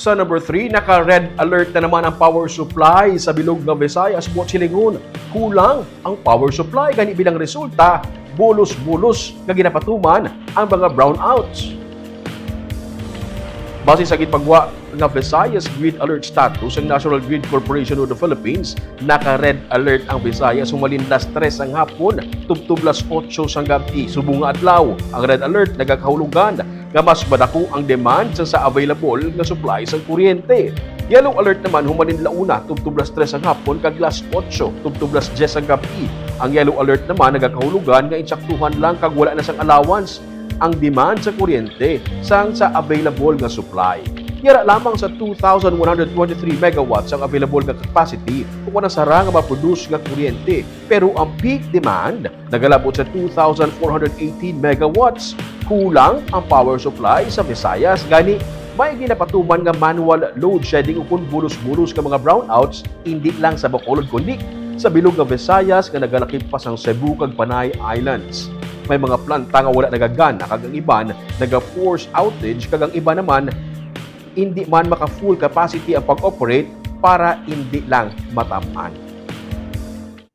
Sa number 3, naka-red alert na naman ang power supply sa bilog ng Visayas, buot silingon. Kulang ang power supply gani bilang resulta, bulos-bulos nga ginapatuman ang mga brownouts. Base sa gitpagwa nga Visayas Grid Alert status ang National Grid Corporation of the Philippines, naka-red alert ang Visayas humalin las 3 ang hapon, tubtub las 8 sang gabi, subong adlaw. Ang red alert nagakahulugan nga mas badako ang demand sa available nga supply sa kuryente. Yellow alert naman humalin launa, tubtub las 3 ang hapon kag las 8, tubtub las 10 ang gabi. Ang yellow alert naman nagakahulugan nga insaktuhan lang kag wala na sang allowance ang demand sa kuryente sang sa available nga supply. Yara lamang sa 2,123 megawatts ang available nga capacity kung nasara nga maproduce nga kuryente. Pero ang peak demand nagalabot sa 2,418 megawatts. Kulang ang power supply sa Visayas gani may ginapatuman nga manual load shedding ukon bulos-bulos ka mga brownouts hindi lang sa Bacolod kundi sa bilog nga Visayas nga nagalakip pa sang Cebu kag Panay Islands. May mga planta nga wala nagagana kag ang iban naga-force outage kag ang iba naman hindi man maka-full capacity ang pag-operate para hindi lang matamaan.